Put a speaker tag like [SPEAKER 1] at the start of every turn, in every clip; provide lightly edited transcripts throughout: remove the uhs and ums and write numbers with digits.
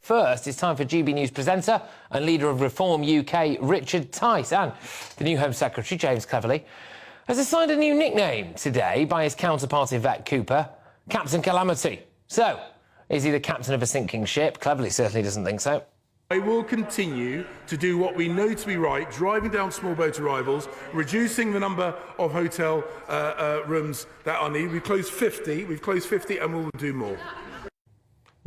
[SPEAKER 1] First, it's time for GB News presenter and leader of Reform UK, Richard Tice, and the new Home Secretary, James Cleverly, has assigned a new nickname today by his counterpart Yvette Cooper, Captain Calamity. So, is he the captain of a sinking ship? Cleverly certainly doesn't think so.
[SPEAKER 2] I will continue to do what we know to be right, driving down small boat arrivals, reducing the number of hotel rooms that are needed. We've closed 50 and we'll do more.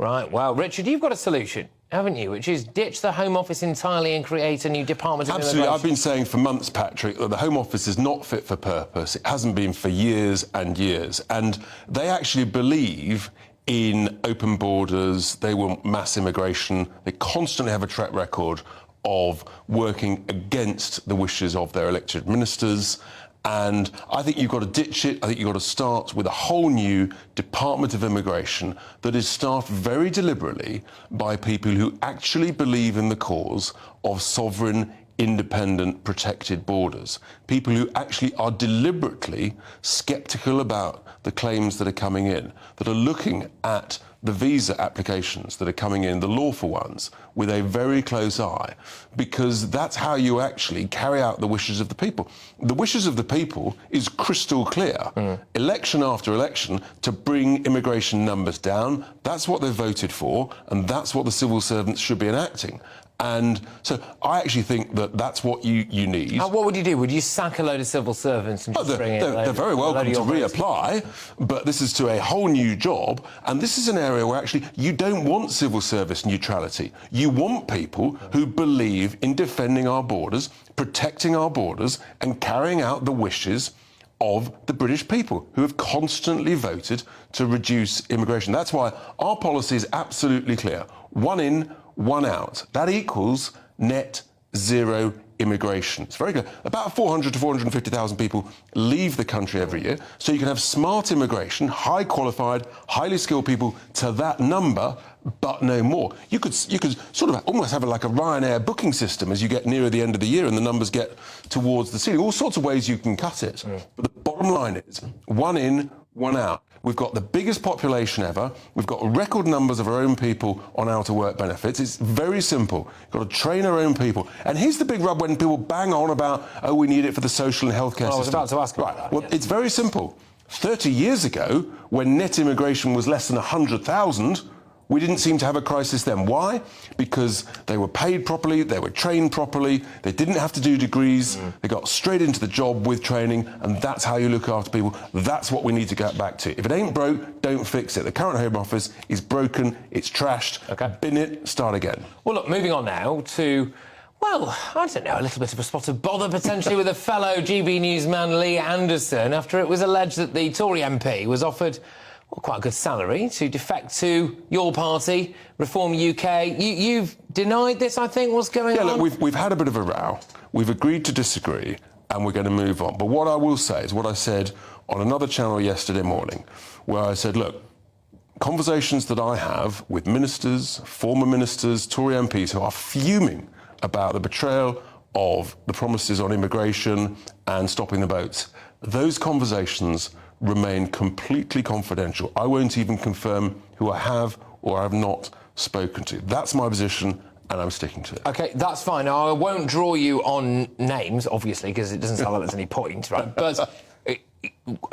[SPEAKER 1] Right, well, Richard, you've got a solution, haven't you, which is ditch the Home Office entirely and create a new Department of
[SPEAKER 3] Absolutely.
[SPEAKER 1] Immigration.
[SPEAKER 3] I've been saying for months, Patrick, that the Home Office is not fit for purpose. It hasn't been for years and years. And they actually believe in open borders. They want mass immigration. They constantly have a track record of working against the wishes of their elected ministers. And I think you've got to ditch it. I think you've got to start with a whole new Department of Immigration that is staffed very deliberately by people who actually believe in the cause of sovereign, independent, protected borders. People who actually are deliberately sceptical about the claims that are coming in, that are looking at the visa applications that are coming in, the lawful ones, with a very close eye, because that's how you actually carry out the wishes of the people. The wishes of the people is crystal clear. Election after election, to bring immigration numbers down. That's what they voted for, and that's what the civil servants should be enacting. And so I actually think that that's what you need.
[SPEAKER 1] What would you do? Would you sack a load of civil servants and just bring in
[SPEAKER 3] they're very welcome to reapply, but this is to a whole new job, and this is an area where actually you don't want civil service neutrality. You want people who believe in defending our borders, protecting our borders, and carrying out the wishes of the British people, who have constantly voted to reduce immigration. That's why our policy is absolutely clear. One in, one out. That equals net zero immigration. It's very good. About 400 to 450,000 people leave the country every year. So you can have smart immigration, high qualified, highly skilled people to that number, but no more. You could sort of almost have like a Ryanair booking system as you get nearer the end of the year and the numbers get towards the ceiling. All sorts of ways you can cut it. But the bottom line is one in, one out. We've got the biggest population ever. We've got record numbers of our own people on out-of-work benefits. It's very simple. You've got to train our own people. And here's the big rub when people bang on about, oh, we need it for the social and healthcare system.
[SPEAKER 1] I was about to ask about that.
[SPEAKER 3] Well, it's very simple. 30 years ago, when net immigration was less than 100,000, we didn't seem to have a crisis then. Why? Because they were paid properly, they were trained properly, they didn't have to do degrees, they got straight into the job with training, and that's how you look after people. That's what we need to get back to. If it ain't broke, don't fix it. The current Home Office is broken, it's trashed.
[SPEAKER 1] Okay.
[SPEAKER 3] Bin it, start again.
[SPEAKER 1] Well, look, moving on now to, well, I don't know, a little bit of a spot of bother potentially with a fellow GB newsman, Lee Anderson, after it was alleged that the Tory MP was offered, well, quite a good salary to defect to your party, Reform UK. You've denied this, I think. What's going on?
[SPEAKER 3] Yeah, look, we've had a bit of a row. We've agreed to disagree, and we're going to move on. But what I will say is what I said on another channel yesterday morning, where I said, look, conversations that I have with ministers, former ministers, Tory MPs who are fuming about the betrayal of the promises on immigration and stopping the boats, those conversations remain completely confidential. I won't even confirm who I have or have not spoken to. That's my position, and I'm sticking to it.
[SPEAKER 1] OK, that's fine. Now, I won't draw you on names, obviously, because it doesn't sound like there's any point, right? But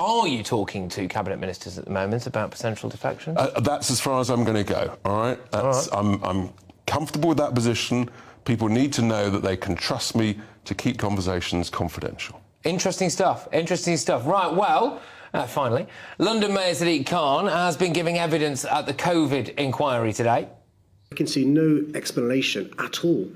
[SPEAKER 1] are you talking to Cabinet Ministers at the moment about potential defection?
[SPEAKER 3] That's as far as I'm going to go, all right? I'm comfortable with that position. People need to know that they can trust me to keep conversations confidential.
[SPEAKER 1] Interesting stuff. Interesting stuff. Right, well, finally, London Mayor Sadiq Khan has been giving evidence at the COVID inquiry today.
[SPEAKER 4] I can see no explanation at all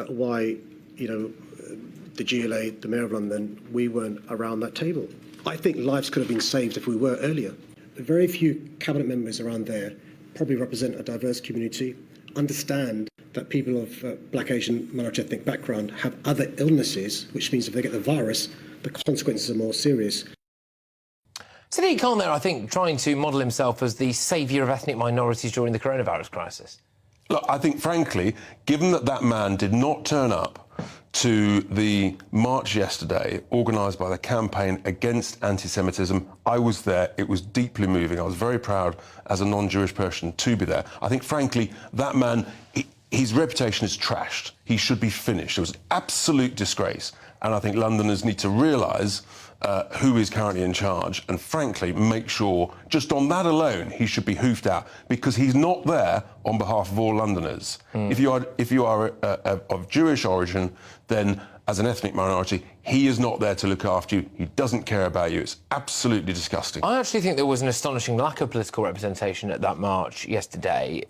[SPEAKER 4] why, the GLA, the Mayor of London, we weren't around that table. I think lives could have been saved if we were earlier. The very few cabinet members around there probably represent a diverse community, understand that people of black, Asian, minority ethnic background have other illnesses, which means if they get the virus, the consequences are more serious.
[SPEAKER 1] Sadiq Khan there, I think, trying to model himself as the saviour of ethnic minorities during the coronavirus crisis.
[SPEAKER 3] Look, I think, frankly, given that that man did not turn up to the march yesterday organised by the Campaign Against Anti-Semitism. I was there. It was deeply moving. I was very proud as a non-Jewish person to be there. I think, frankly, that man, his reputation is trashed. He should be finished. It was an absolute disgrace. And I think Londoners need to realise who is currently in charge and, frankly, make sure, just on that alone, he should be hoofed out, because he's not there on behalf of all Londoners. If you are of Jewish origin, then as an ethnic minority, he is not there to look after you. He doesn't care about you. It's absolutely disgusting.
[SPEAKER 1] I actually think there was an astonishing lack of political representation at that march yesterday.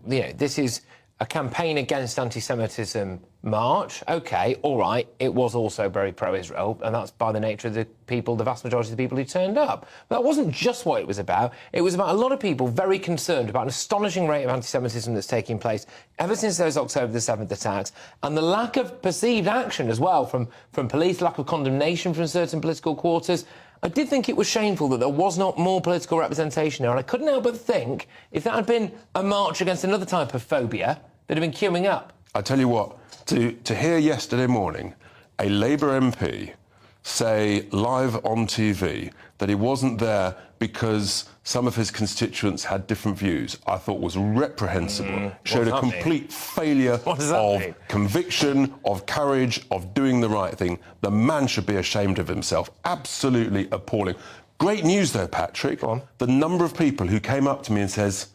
[SPEAKER 1] You know, this is a campaign against anti-Semitism march. OK, all right, it was also very pro-Israel, and that's by the nature of the people, the vast majority of the people who turned up. But that wasn't just what it was about. It was about a lot of people very concerned about an astonishing rate of anti-Semitism that's taking place ever since those October the 7th attacks, and the lack of perceived action as well from police, lack of condemnation from certain political quarters. I did think it was shameful that there was not more political representation there, and I couldn't help but think if that had been a march against another type of phobia, they'd have been queuing up.
[SPEAKER 3] I tell you what, to hear yesterday morning a Labour MP say live on TV that he wasn't there because some of his constituents had different views, I thought was reprehensible. Showed a complete failure of conviction, of courage, of doing the right thing. The man should be ashamed of himself. Absolutely appalling. Great news, though, Patrick.
[SPEAKER 1] Go on.
[SPEAKER 3] The number of people who came up to me and says,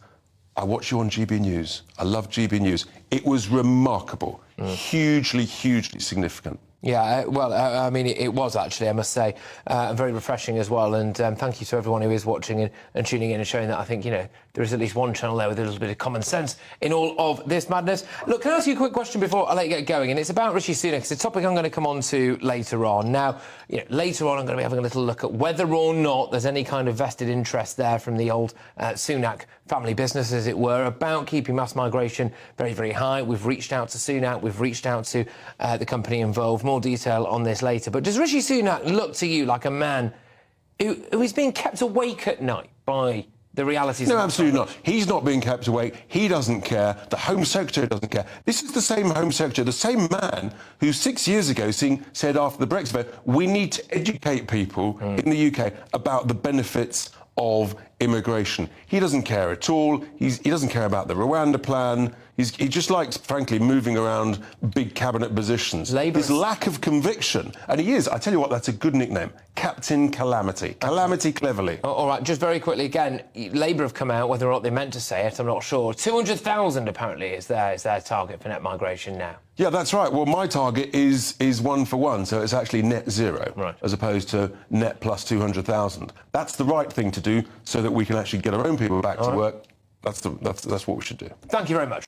[SPEAKER 3] I watch you on GB News. I love GB News. It was remarkable. Hugely, hugely significant.
[SPEAKER 1] Yeah, well, I mean, it was actually, I must say, very refreshing as well. And thank you to everyone who is watching and tuning in and showing that I think, you know, there is at least one channel there with a little bit of common sense in all of this madness. Look, can I ask you a quick question before I let you get going? And it's about Rishi Sunak. It's a topic I'm going to come on to later on. Now, you know, later on I'm going to be having a little look at whether or not there's any kind of vested interest there from the old Sunak family business, as it were, about keeping mass migration very, very high. We've reached out to Sunak. We've reached out to the company involved. More detail on this later. But does Rishi Sunak look to you like a man who is being kept awake at night by the realities?
[SPEAKER 3] No, absolutely not. He's not being kept awake. He doesn't care. The Home Secretary doesn't care. This is the same Home Secretary, the same man who 6 years ago said after the Brexit vote, we need to educate people in the UK about the benefits of immigration. He doesn't care at all. He doesn't care about the Rwanda plan. He just likes, frankly, moving around big cabinet positions. His lack of conviction, and he is, I tell you what, that's a good nickname, Captain Calamity. Calamity cleverly.
[SPEAKER 1] All right, just very quickly, again, Labour have come out, whether or not they meant to say it, I'm not sure. 200,000, apparently, is their target for net migration now.
[SPEAKER 3] Yeah, that's right. Well, my target is 1 for 1, so it's actually net zero,
[SPEAKER 1] right,
[SPEAKER 3] as opposed to net plus 200,000. That's the right thing to do so that we can actually get our own people back to work. That's what we should do.
[SPEAKER 1] Thank you very much.